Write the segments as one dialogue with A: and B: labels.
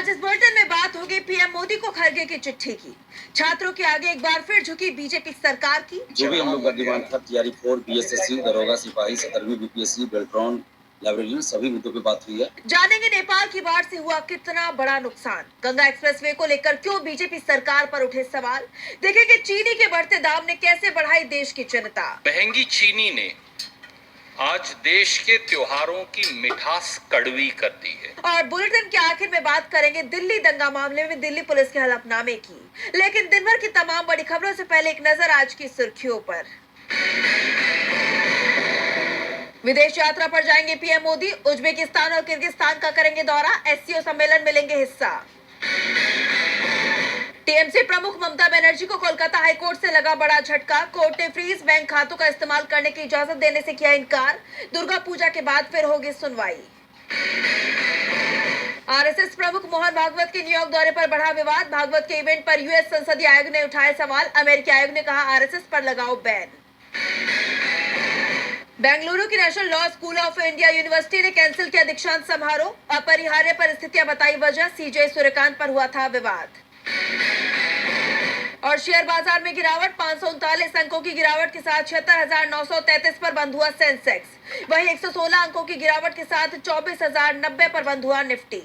A: आज इस बुलेटिन में बात होगी पीएम मोदी को खरगे की चिट्ठी की। छात्रों के आगे एक बार फिर झुकी बीजेपी सरकार की।
B: जो भी हम लोग का डिमांड था, तैयारी 4, बीएसएससी, दरोगा, सिपाही, 17वीं बीपीएससी, बेल्ट्रॉन, लाइब्रेरियन, सभी मुद्दों पे बात हुई है।
A: जानेंगे नेपाल की बाढ़ से हुआ कितना बड़ा नुकसान, गंगा एक्सप्रेसवे को लेकर क्यों बीजेपी सरकार पर उठे सवाल, देखेंगे चीनी के बढ़ते दाम ने कैसे बढ़ाई देश की चिंता।
C: महंगी चीनी ने आज देश के त्योहारों की मिठास कड़वी कर दी है।
A: और बुलेटिन के आखिर में बात करेंगे दिल्ली दंगा मामले में दिल्ली पुलिस के हलफनामे की। लेकिन दिन भर की तमाम बड़ी खबरों से पहले एक नजर आज की सुर्खियों पर। विदेश यात्रा पर जाएंगे पीएम मोदी, उज्बेकिस्तान और किर्गिस्तान का करेंगे दौरा, एससीओ सम्मेलन में लेंगे हिस्सा। टीएमसी प्रमुख ममता बनर्जी को कोलकाता हाईकोर्ट से लगा बड़ा झटका, कोर्ट ने फ्रीज बैंक खातों का इस्तेमाल करने की इजाजत देने से किया इनकार। दुर्गा पूजा के बाद फिर होगी सुनवाई। आरएसएस प्रमुख मोहन भागवत के न्यूयॉर्क दौरे पर बढ़ा विवाद, भागवत के इवेंट पर यूएस संसदीय आयोग ने उठाए सवाल, अमेरिकी आयोग ने कहा आरएसएस पर लगाओ बैन। बेंगलुरु की national law school of India university ने कैंसिल किया दीक्षांत समारोह, अपरिहार्य परिस्थितियां बताई वजह, सीजे सूर्यकांत पर हुआ था विवाद। और शेयर बाजार में गिरावट, 539 अंकों की गिरावट के साथ 76,933 पर बंद हुआ सेंसेक्स, वहीं 116 अंकों की गिरावट के साथ 24,090 पर बंद हुआ निफ्टी।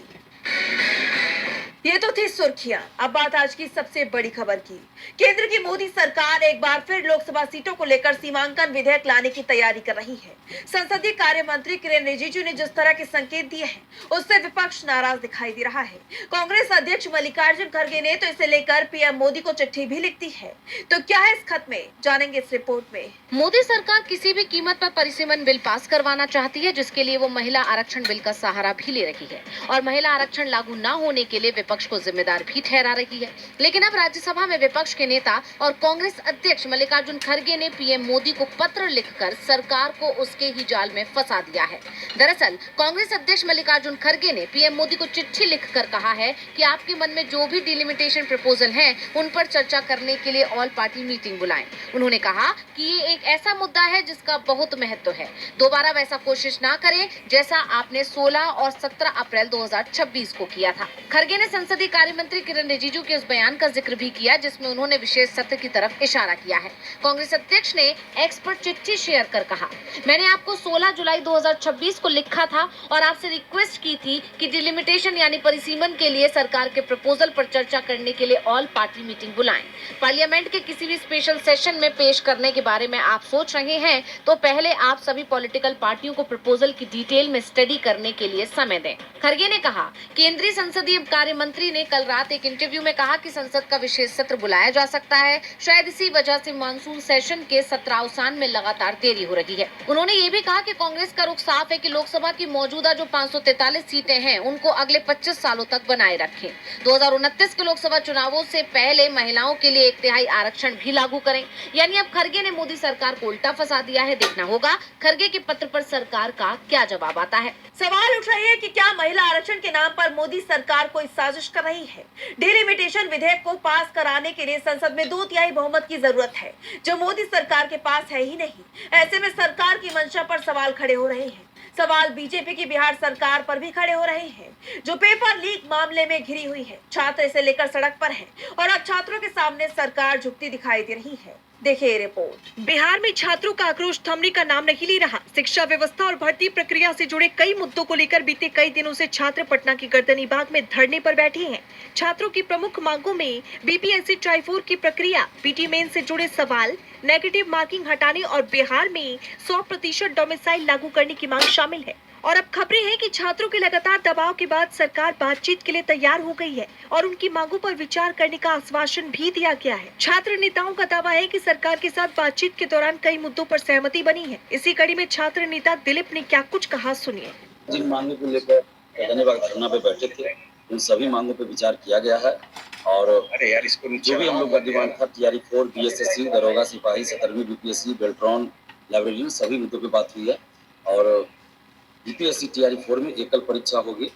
A: ये तो थी सुर्खियां। अब बात आज की सबसे बड़ी खबर की। केंद्र की मोदी सरकार एक बार फिर लोकसभा सीटों को लेकर सीमांकन विधेयक लाने की तैयारी कर रही है। संसदीय कार्य मंत्री किरेन रिजिजू ने जिस तरह के संकेत दिए हैं, उससे विपक्ष नाराज दिखाई दे रहा है। कांग्रेस अध्यक्ष मल्लिकार्जुन खड़गे ने तो इसे लेकर पीएम मोदी को चिट्ठी भी लिख दी है। तो क्या है इस खत में, जानेंगे इस रिपोर्ट में।
D: मोदी सरकार किसी भी कीमत पर परिसीमन बिल पास करवाना चाहती है, जिसके लिए वो महिला आरक्षण बिल का सहारा भी ले रही है और महिला आरक्षण लागू न होने के लिए विपक्ष को जिम्मेदार भी ठहरा रही है। लेकिन अब राज्यसभा में विपक्ष के नेता और कांग्रेस अध्यक्ष मल्लिकार्जुन खड़गे ने पीएम मोदी को पत्र लिखकर सरकार को उसके ही जाल में फंसा दिया है। दरअसल कांग्रेस अध्यक्ष मल्लिकार्जुन खड़गे ने पीएम मोदी को चिट्ठी लिखकर कहा है कि आपके मन में जो भी डिलिमिटेशन प्रपोजल हैं, उन पर चर्चा करने के लिए ऑल पार्टी मीटिंग बुलाएं। उन्होंने कहा कि ये एक ऐसा मुद्दा है जिसका बहुत महत्व है, दोबारा वैसा कोशिश ना करें जैसा आपने 16 और 17 अप्रैल 2026 को किया था। खड़गे ने संसदीय कार्य मंत्री किरेन रिजिजू के उस बयान का जिक्र भी किया जिसमें उन्होंने विशेष सत्र की तरफ इशारा किया है। कांग्रेस अध्यक्ष ने एक्स पर चिट्ठी शेयर कर कहा, मैंने आपको 16 जुलाई 2026 को लिखा था और आपसे रिक्वेस्ट की थी कि डिलिमिटेशन यानी परिसीमन के लिए सरकार के प्रपोजल पर चर्चा करने के लिए ऑल पार्टी मीटिंग बुलाएं। पार्लियामेंट के किसी भी स्पेशल सेशन में पेश करने के बारे में आप सोच रहे हैं तो पहले आप सभी पॉलिटिकल पार्टियों को प्रपोजल की डिटेल में स्टडी करने के लिए समय दें। खड़गे ने कहा, केंद्रीय संसदीय कार्य मंत्री ने कल रात एक इंटरव्यू में कहा कि संसद का विशेष सत्र बुलाया जा सकता है, शायद इसी वजह से मानसून सेशन के सत्रावसान में लगातार देरी हो रही है। उन्होंने ये भी कहा कि कांग्रेस का रुख साफ है कि लोकसभा की मौजूदा जो 543 सीटें हैं, उनको अगले 25 सालों तक बनाए रखें। 2029 के लोकसभा चुनावों से पहले महिलाओं के लिए 1/3 आरक्षण भी लागू करें। यानी अब खड़गे ने मोदी सरकार को उल्टा फंसा दिया है। देखना होगा खड़गे के पत्र पर सरकार का क्या जवाब आता है।
A: सवाल उठ रही है कि क्या महिला आरक्षण के नाम पर मोदी सरकार कोई साजिश कर रही है। डिलिमिटेशन विधेयक को पास कराने के लिए संसद में 2/3 बहुमत की जरूरत है, जो मोदी सरकार के पास है ही नहीं। ऐसे में सरकार की मंशा पर सवाल खड़े हो रहे हैं। सवाल बीजेपी की बिहार सरकार पर भी खड़े हो रहे हैं, जो पेपर लीक मामले में घिरी हुई है। छात्र इसे लेकर सड़क पर हैं और अब छात्रों के सामने सरकार झुकती दिखाई दे रही है। देखिए रिपोर्ट। बिहार में छात्रों का आक्रोश थमने का नाम नहीं ले रहा। शिक्षा व्यवस्था और भर्ती प्रक्रिया से जुड़े कई मुद्दों को लेकर बीते कई दिनों से छात्र पटना की गर्दनी बाग में धरने पर बैठे हैं। छात्रों की प्रमुख मांगों में बीपीएससी ट्राई4 की प्रक्रिया, पीटी मेन से जुड़े सवाल, नेगेटिव मार्किंग हटाने और बिहार में 100% डोमिसाइल लागू करने की मांग शामिल है। और अब खबरें हैं कि छात्रों के लगातार दबाव के बाद सरकार बातचीत के लिए तैयार हो गई है और उनकी मांगों पर विचार करने का आश्वासन भी दिया गया है। छात्र नेताओं का दावा है कि सरकार के साथ बातचीत के दौरान कई मुद्दों पर सहमति बनी है। इसी कड़ी में छात्र नेता दिलीप ने क्या कुछ कहा, सुनिए।
B: जिन मांगों को लेकर धरना पे बैठे थे, उन सभी मांगों पे विचार किया गया है और जो भी हम लोग का डिमांड था, तैयारी 4, बीएसएससी, दरोगा, सिपाही, 17वीं बीपीएससी, बेल्ट्रॉन, लाइब्रेरियन, सभी मुद्दों पे बात हुई है। और बीपीएससी तैयारी 4 में एकल परीक्षा होगी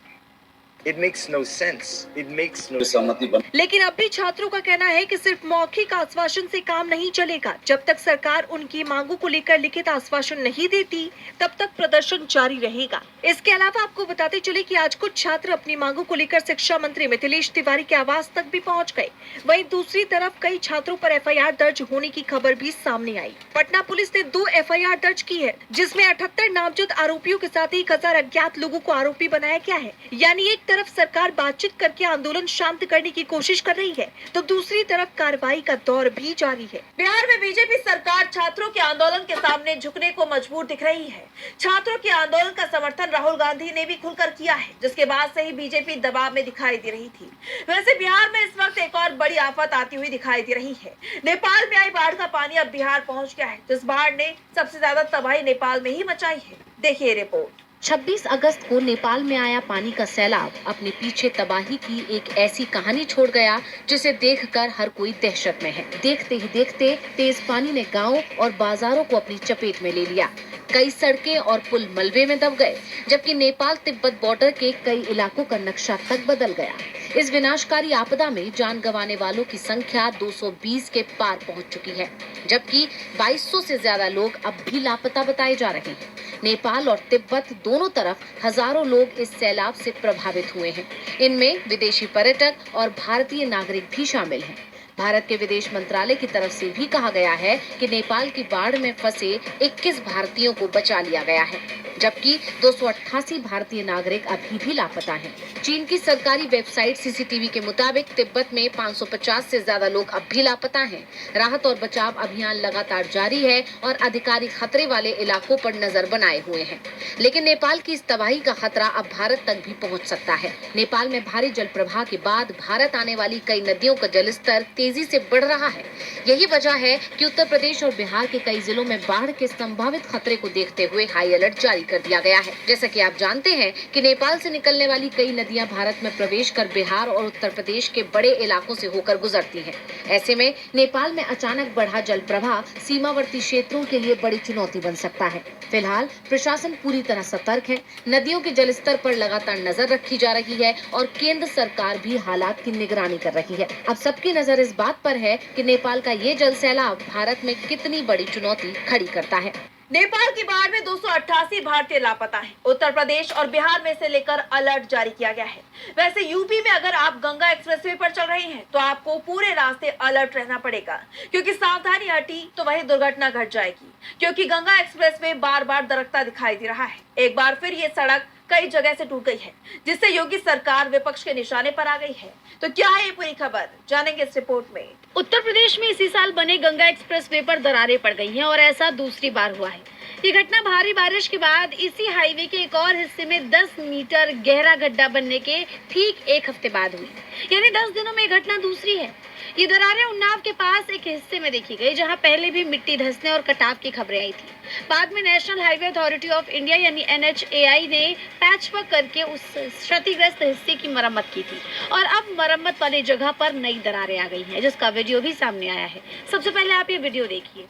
E: It makes no sense. It makes no sense.
B: सहमति बन
A: लेकिन अब भी छात्रों का कहना है कि सिर्फ मौखिक आश्वासन से काम नहीं चलेगा। जब तक सरकार उनकी मांगों को लेकर लिखित आश्वासन नहीं देती, तब तक प्रदर्शन जारी रहेगा। इसके अलावा आपको बताते चले कि आज कुछ छात्र अपनी मांगों को लेकर शिक्षा मंत्री मिथिलेश तिवारी के आवास तक भी पहुंच गए। वहीं दूसरी तरफ कई छात्रों पर एफआईआर दर्ज होने की खबर भी सामने आई। पटना पुलिस ने 2 एफआईआर दर्ज की है, जिसमें 78 नामजद आरोपियों के साथ 1000 अज्ञात लोगों को आरोपी बनाया गया है। यानी एक तरफ सरकार बातचीत करके आंदोलन शांत करने की कोशिश कर रही है, तो दूसरी तरफ कार्रवाई का दौर भी जारी है। बिहार में बीजेपी सरकार छात्रों के आंदोलन के सामने झुकने को मजबूर दिख रही है। छात्रों के आंदोलन का समर्थन राहुल गांधी ने भी खुलकर किया है, जिसके बाद से ही बीजेपी दबाव में दिखाई दे रही थी। वैसे बिहार में इस वक्त एक और बड़ी आफत आती हुई दिखाई दे रही है। नेपाल में आई बाढ़ का पानी अब बिहार पहुंच गया है, जिस बाढ़ ने सबसे ज्यादा तबाही नेपाल में ही मचाई है। देखिए रिपोर्ट।
D: 26 अगस्त को नेपाल में आया पानी का सैलाब अपने पीछे तबाही की एक ऐसी कहानी छोड़ गया जिसे देखकर हर कोई दहशत में है। देखते ही देखते तेज पानी ने गांव और बाजारों को अपनी चपेट में ले लिया। कई सड़कें और पुल मलबे में दब गए, जबकि नेपाल तिब्बत बॉर्डर के कई इलाकों का नक्शा तक बदल गया। इस विनाशकारी आपदा में जान गंवाने वालों की संख्या 220 के पार पहुंच चुकी है, जबकि 2200 से ज्यादा लोग अब भी लापता बताए जा रहे हैं। नेपाल और तिब्बत दोनों तरफ हजारों लोग इस सैलाब से प्रभावित हुए हैं। इनमें विदेशी पर्यटक और भारतीय नागरिक भी शामिल हैं। भारत के विदेश मंत्रालय की तरफ से भी कहा गया है कि नेपाल की बाढ़ में फंसे 21 भारतीयों को बचा लिया गया है, जबकि 288 भारतीय नागरिक अभी भी लापता हैं। चीन की सरकारी वेबसाइट सीसीटीवी के मुताबिक तिब्बत में 550 से ज्यादा लोग अब भी लापता हैं। राहत और बचाव अभियान लगातार जारी है और अधिकारी खतरे वाले इलाकों पर नजर बनाए हुए हैं। लेकिन नेपाल की इस तबाही का खतरा अब भारत तक भी पहुंच सकता है। नेपाल में भारी जल प्रवाह के बाद भारत आने वाली कई नदियों का जलस्तर तेजी से बढ़ रहा है। यही वजह है कि उत्तर प्रदेश और बिहार के कई जिलों में बाढ़ के संभावित खतरे को देखते हुए हाई अलर्ट जारी कर दिया गया है। जैसा कि आप जानते हैं कि नेपाल से निकलने वाली कई नदियां भारत में प्रवेश कर बिहार और उत्तर प्रदेश के बड़े इलाकों से होकर गुजरती हैं। ऐसे में नेपाल में अचानक बढ़ा जल प्रवाह सीमावर्ती क्षेत्रों के लिए बड़ी चुनौती बन सकता है। फिलहाल प्रशासन पूरी तरह सतर्क है। नदियों के जलस्तर पर लगातार नजर रखी जा रही है और केंद्र सरकार भी हालात की निगरानी कर रही है। अब सबकी नजर इस बात पर है कि नेपाल का ये जल सैलाब भारत में कितनी बड़ी चुनौती खड़ी करता है।
A: नेपाल की बाढ़ में 288 भारतीय लापता हैं। उत्तर प्रदेश और बिहार में से लेकर अलर्ट जारी किया गया है। वैसे यूपी में अगर आप गंगा एक्सप्रेसवे पर चल रहे हैं तो आपको पूरे रास्ते अलर्ट रहना पड़ेगा, क्योंकि सावधानी हटी तो वही दुर्घटना घट जाएगी, क्योंकि गंगा एक्सप्रेसवे बार बार दरकता दिखाई दे रहा है। एक बार फिर ये सड़क कई जगह से टूट गई है, जिससे योगी सरकार विपक्ष के निशाने पर आ गई है। तो क्या है ये पूरी खबर, जानेंगे इस रिपोर्ट में।
F: उत्तर प्रदेश में इसी साल बने गंगा एक्सप्रेसवे पर दरारें पड़ गई हैं और ऐसा दूसरी बार हुआ है। ये घटना भारी बारिश के बाद इसी हाईवे के एक और हिस्से में 10 मीटर गहरा गड्ढा बनने के ठीक एक हफ्ते बाद हुई, यानी 10 दिनों में घटना दूसरी है। ये दरारें उन्नाव के पास एक हिस्से में देखी गई, जहां पहले भी मिट्टी धंसने और कटाव की खबरें आई थी। बाद में national highway authority of India यानी NHAI ने पैच वर्क करके उस क्षतिग्रस्त हिस्से की मरम्मत की थी और अब मरम्मत वाली जगह पर नई दरारें आ गई हैं, जिसका वीडियो भी सामने आया है। सबसे पहले आप ये वीडियो देखिए।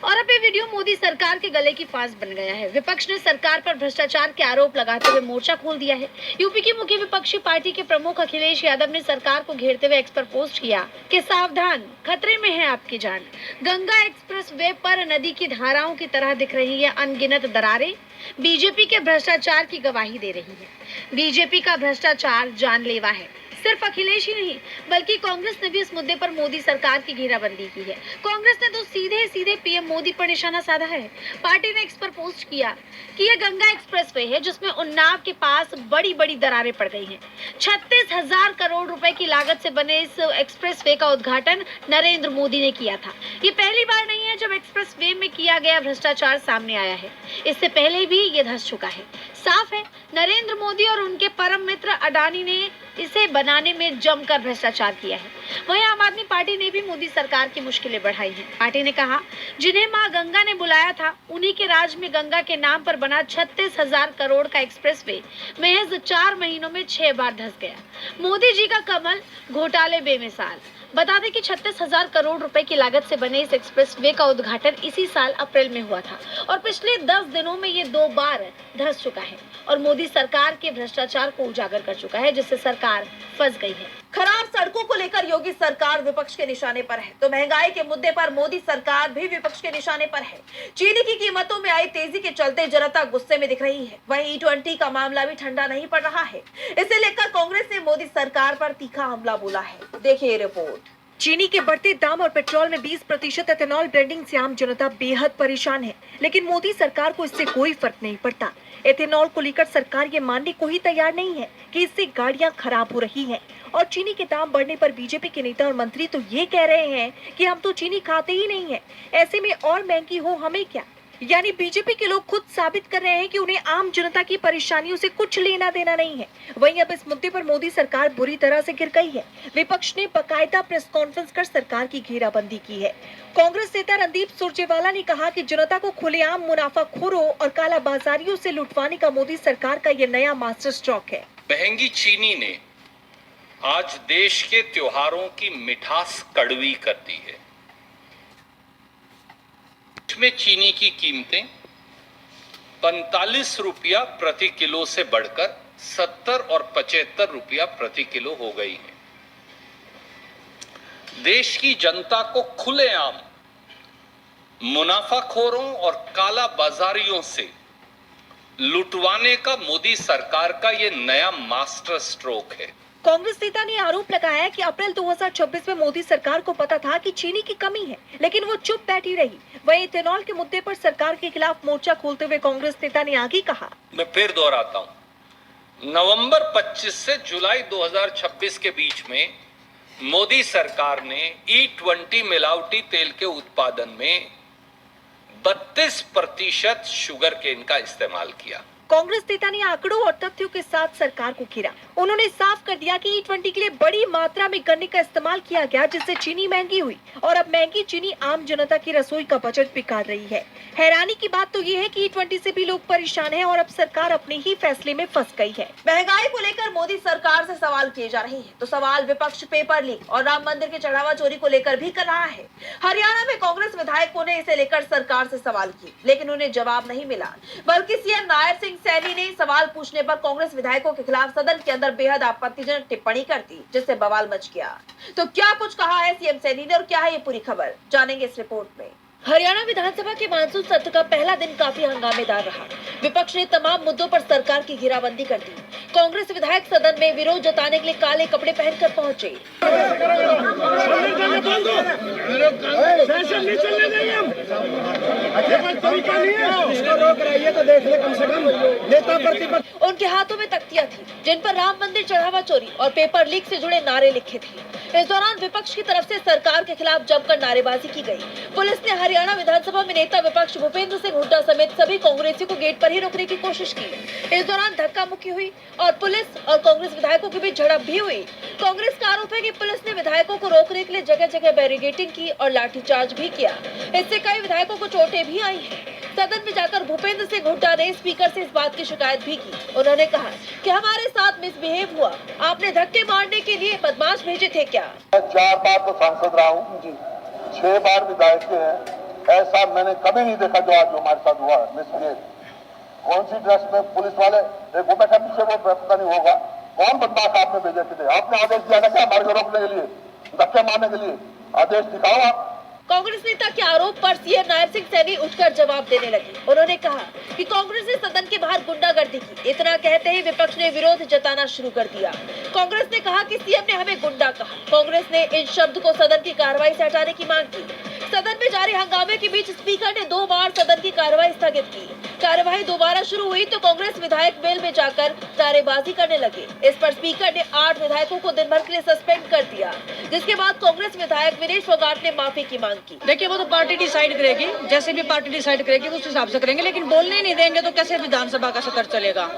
F: और अब ये वीडियो मोदी सरकार के गले की फांस बन गया है। विपक्ष ने सरकार पर भ्रष्टाचार के आरोप लगाते हुए मोर्चा खोल दिया है। यूपी की मुख्य विपक्षी पार्टी के प्रमुख अखिलेश यादव ने सरकार को घेरते हुए एक्स पर पोस्ट किया कि सावधान, खतरे में है आपकी जान। गंगा एक्सप्रेस वे पर नदी की धाराओं की तरह दिख रही है अनगिनत दरारें बीजेपी के भ्रष्टाचार की गवाही दे रही है। बीजेपी का भ्रष्टाचार जानलेवा है। सिर्फ अखिलेश ही नहीं, बल्कि कांग्रेस ने भी इस मुद्दे पर मोदी सरकार की घेराबंदी की है। कांग्रेस ने तो सीधे सीधे पीएम मोदी पर निशाना साधा है। पार्टी ने एक्स पर पोस्ट किया कि यह गंगा एक्सप्रेसवे है जिसमें उन्नाव के पास बड़ी बड़ी दरारें पड़ गई हैं। 36,000 करोड़ रुपए की लागत से बने इस एक्सप्रेसवे का उद्घाटन नरेंद्र मोदी ने किया था। ये पहली बार नहीं है जब एक्सप्रेसवे में किया गया भ्रष्टाचार सामने आया है। इससे पहले भी ये धस चुका है। साफ है, नरेंद्र मोदी और उनके परम मित्र अडानी ने इसे बनाने में जमकर भ्रष्टाचार किया है। वहीं आम आदमी पार्टी ने भी मोदी सरकार की मुश्किलें बढ़ाई हैं। पार्टी ने कहा, जिन्हें मां गंगा ने बुलाया था, उन्हीं के राज में गंगा के नाम पर बना 36,000 करोड़ का एक्सप्रेसवे महज 4 महीनों में 6 बार धंस गया। मोदी जी का कमल, घोटाले बेमिसाल। बता दें कि 36,000 करोड़ रुपए की लागत से बने इस एक्सप्रेस वे का उद्घाटन इसी साल अप्रैल में हुआ था और पिछले 10 दिनों में ये 2 बार धंस चुका है और मोदी सरकार के भ्रष्टाचार को उजागर कर चुका है, जिससे सरकार फंस गई है।
A: खराब सड़कों को लेकर योगी सरकार विपक्ष के निशाने पर है, तो महंगाई के मुद्दे पर मोदी सरकार भी विपक्ष के निशाने पर है। चीनी की कीमतों में आई तेजी के चलते जनता गुस्से में दिख रही है। वहीं E20 का मामला भी ठंडा नहीं पड़ रहा है। इसे लेकर कांग्रेस ने मोदी सरकार पर तीखा हमला बोला है। देखिए रिपोर्ट। चीनी के बढ़ते दाम और पेट्रोल में 20% एथेनॉल ब्लेंडिंग से आम जनता बेहद परेशान है, लेकिन मोदी सरकार को इससे कोई फर्क नहीं पड़ता। एथेनॉल को लेकर सरकार ये मानने को ही तैयार नहीं है कि इससे गाड़ियां खराब हो रही हैं और चीनी के दाम बढ़ने पर बीजेपी के नेता और मंत्री तो ये कह रहे हैं कि हम तो चीनी खाते ही नहीं है, ऐसे में और महंगी हो हमें क्या। यानी बीजेपी के लोग खुद साबित कर रहे हैं कि उन्हें आम जनता की परेशानियों से कुछ लेना देना नहीं है। वहीं अब इस मुद्दे पर मोदी सरकार बुरी तरह से गिर गई है। विपक्ष ने बाकायदा प्रेस कॉन्फ्रेंस कर सरकार की घेराबंदी की है। कांग्रेस नेता रणदीप सुरजेवाला ने कहा कि जनता को खुलेआम मुनाफाखोरों और कालाबाजारियों से लुटवाने का मोदी सरकार का ये नया मास्टर स्ट्रोक है।
C: महंगी चीनी ने आज देश के त्योहारों की मिठास कड़वी कर दी है। इसमें चीनी की कीमतें 45 रुपया प्रति किलो से बढ़कर 70 और 75 रुपया प्रति किलो हो गई है। देश की जनता को खुलेआम मुनाफाखोरों और काला बाजारियों से लुटवाने का मोदी सरकार का यह नया मास्टर स्ट्रोक है।
A: कांग्रेस नेता ने आरोप लगाया कि अप्रैल 2026 में मोदी सरकार को पता था कि चीनी की कमी है, लेकिन वो चुप बैठी रही। वहीं इथेनॉल के मुद्दे पर सरकार के खिलाफ मोर्चा खोलते हुए कांग्रेस नेता ने आगे कहा,
C: मैं फिर दोहराता हूं, नवंबर 25 से जुलाई 2026 के बीच में मोदी सरकार ने E20 मिलावटी तेल के उत्पादन में 32% शुगर केन का इस्तेमाल किया।
A: कांग्रेस नेता ने आंकड़ों और तथ्यों के साथ सरकार को घेरा। उन्होंने साफ कर दिया कि E20 के लिए बड़ी मात्रा में गन्ने का इस्तेमाल किया गया, जिससे चीनी महंगी हुई और अब महंगी चीनी आम जनता की रसोई का बजट बिगाड़ रही है। हैरानी की बात तो ये है कि E20 से भी लोग परेशान हैं और अब सरकार अपने ही फैसले में फंस गई है। महंगाई को लेकर मोदी सरकार से सवाल किए जा रहे हैं, तो सवाल विपक्ष पेपर लीक और राम मंदिर के चढ़ावा चोरी को लेकर भी कर रहा है। हरियाणा में कांग्रेस विधायकों ने इसे लेकर सरकार से सवाल किए, लेकिन उन्हें जवाब नहीं मिला, बल्कि सीएम नायर सिंह सैनी ने सवाल पूछने पर कांग्रेस विधायकों के खिलाफ सदन के अंदर बेहद आपत्तिजनक टिप्पणी कर दी, जिससे बवाल मच गया। तो क्या कुछ कहा है सीएम सैनी ने और क्या है ये पूरी खबर, जानेंगे इस रिपोर्ट में। हरियाणा विधानसभा के मानसून सत्र का पहला दिन काफी हंगामेदार रहा। विपक्ष ने तमाम मुद्दों पर सरकार की घेराबंदी कर दी। कांग्रेस विधायक सदन में विरोध जताने के लिए काले कपड़े पहनकर पहुंचे। उनके हाथों में तख्तियां थी, जिन पर राम मंदिर चढ़ावा चोरी और पेपर लीक से जुड़े नारे लिखे थे। इस दौरान विपक्ष की तरफ से सरकार के खिलाफ जमकर नारेबाजी की गई। पुलिस ने हरियाणा विधानसभा में नेता विपक्ष भूपेंद्र सिंह हुड्डा समेत सभी कांग्रेसियों को गेट पर ही रोकने की कोशिश की। इस दौरान धक्का मुक्की हुई और पुलिस और कांग्रेस विधायकों के बीच झड़प भी हुई। कांग्रेस का आरोप है कि पुलिस ने विधायकों को रोकने के लिए जगह जगह बैरिकेडिंग की और लाठीचार्ज भी किया। इससे कई विधायकों को चोटें भी आई हैं। सदन में जाकर भूपेंद्र सिंह हुड्डा ने स्पीकर से इस बात की शिकायत भी की। उन्होंने कहा कि हमारे साथ मिसबिहेव हुआ, आपने धक्के मारने के लिए बदमाश भेजे थे क्या?
G: 4 बार तो सांसद रहा हूँ, 6 बार विधायक हैं। ऐसा मैंने कभी नहीं देखा जो आज हमारे साथ हुआ मिसबिहेव। कौन सी ड्रेस में पुलिस वाले वो बैठा पीछे, वो पता नहीं होगा कौन बदमाश आपने भेजे थे। आपने आदेश दिया था क्या हमारे को रोकने के लिए, धक्के मारने के लिए? आदेश दिखाओ आप।
A: कांग्रेस नेता के आरोप पर सीएम नायर सिंह सैनी उठकर जवाब देने लगे। उन्होंने कहा कि कांग्रेस ने सदन के बाहर गुंडागर्दी की। इतना कहते ही विपक्ष ने विरोध जताना शुरू कर दिया। कांग्रेस ने कहा कि सीएम ने हमें गुंडा कहा। कांग्रेस ने इन शब्द को सदन की कार्रवाई से हटाने की मांग की। सदन में जारी हंगामे के बीच स्पीकर ने 2 बार सदन की कार्रवाई स्थगित की। कार्यवाही दोबारा शुरू हुई तो कांग्रेस विधायक वेल में जाकर नारेबाजी करने लगे। इस पर स्पीकर ने 8 विधायकों को दिन भर के लिए सस्पेंड कर दिया, जिसके बाद कांग्रेस विधायक विनेश फोगाट ने माफी की मांग की।
H: देखिए, वो तो पार्टी डिसाइड करेगी, जैसे भी पार्टी डिसाइड करेगी उस हिसाब से करेंगे, लेकिन बोलने ही नहीं देंगे तो कैसे विधानसभा का सत्र चलेगा?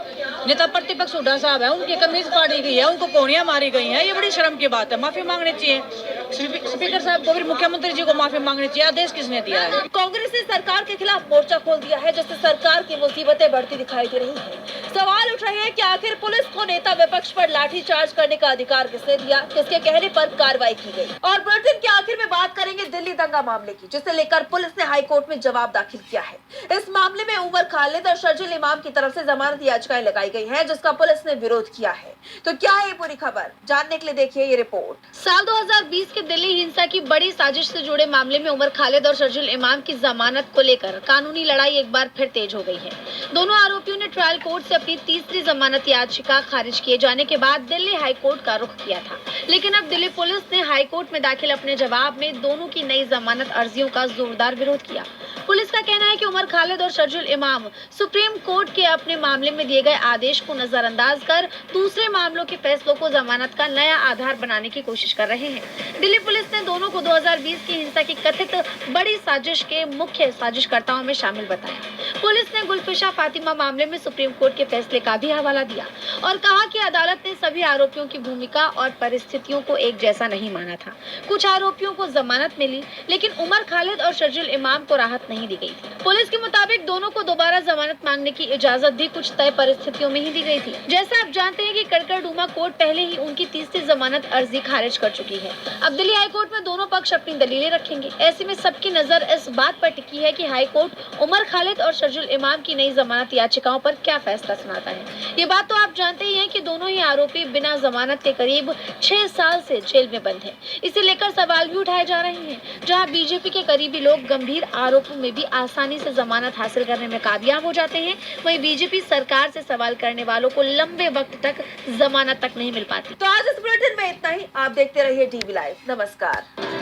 H: नेता प्रतिपक्ष हुड्डा साहब है, उनकी कमीज फाड़ी गई है, उनको कोड़ियां मारी गई है, ये बड़ी शर्म की बात है। माफी मांगनी चाहिए स्पीकर साहब को, फिर मुख्यमंत्री जी को माफी मांगनी चाहिए। आदेश किसने दिया है?
A: कांग्रेस ने सरकार के खिलाफ मोर्चा खोल दिया है, जिससे सरकार की मुसीबतें बढ़ती दिखाई दे रही है। सवाल उठ रहे हैं कि आखिर पुलिस को नेता विपक्ष पर लाठीचार्ज करने का अधिकार किसने दिया, किसके कहने पर कार्रवाई की गई। और बुलेटिन के आखिर में बात करेंगे दिल्ली दंगा मामले की, जिसे लेकर पुलिस ने हाईकोर्ट में जवाब दाखिल किया है। इस मामले में उमर खालिद और शर्जील इमाम की तरफ से जमानत याचिकाएं लगाई गई है, जिसका पुलिस ने विरोध किया है। तो क्या है ये पूरी खबर, जानने के लिए देखिए ये रिपोर्ट।
F: साल 2020 के दिल्ली हिंसा की बड़ी साजिश से जुड़े मामले में उमर खालिद और शर्जील इमाम की जमानत को लेकर कानूनी लड़ाई एक बार फिर तेज हो गई है। दोनों आरोपियों ने ट्रायल कोर्ट से अपनी तीसरी जमानत याचिका खारिज किए जाने के बाद दिल्ली हाई कोर्ट का रुख किया था, लेकिन अब दिल्ली पुलिस ने हाई कोर्ट में दाखिल अपने जवाब में दोनों की नई जमानत अर्जियों का जोरदार विरोध किया। पुलिस का कहना है कि उमर खालिद और शर्जील इमाम सुप्रीम कोर्ट के अपने मामले में दिए गए आदेश को नजरअंदाज कर दूसरे मामलों के फैसलों को जमानत का नया आधार बनाने की कोशिश कर रहे हैं। दिल्ली पुलिस ने दोनों को 2020 की हिंसा की कथित बड़ी साजिश के मुख्य साजिशकर्ताओं में शामिल बताया। पुलिस ने गुलफिशा फातिमा मामले में सुप्रीम कोर्ट के फैसले का भी हवाला दिया और कहा कि अदालत ने सभी आरोपियों की भूमिका और परिस्थितियों को एक जैसा नहीं माना था। कुछ आरोपियों को जमानत मिली, लेकिन उमर खालिद और शर्जील इमाम को राहत नहीं दी गई थी। पुलिस के मुताबिक दोनों को दोबारा जमानत मांगने की इजाजत भी कुछ तय परिस्थितियों में ही दी गई थी। जैसा आप जानते हैं कि कड़कड़डूमा कोर्ट पहले ही उनकी तीसरी जमानत अर्जी खारिज कर चुकी है। अब दिल्ली हाई कोर्ट में दोनों पक्ष अपनी दलीलें रखेंगे। ऐसे में सबकी नजर इस बात पर टिकी है कि हाई कोर्ट उमर खालिद और शर्जील इमाम की नई जमानत याचिकाओं पर क्या फैसला सुनाता है। ये बात तो आप जानते ही हैं कि दोनों ही आरोपी बिना जमानत के करीब 6 साल से जेल में बंद हैं। इसे लेकर सवाल भी उठाए जा रहे हैं। जहां बीजेपी के करीबी लोग गंभीर आरोपों में भी आसानी से जमानत हासिल करने में कामयाब हो जाते हैं, वहीं बीजेपी सरकार से सवाल करने वालों को लंबे वक्त तक जमानत तक नहीं मिल पाती।
A: तो आज इस बुलेटिन में इतना ही। आप देखते रहिए टीवी लाइव। नमस्कार।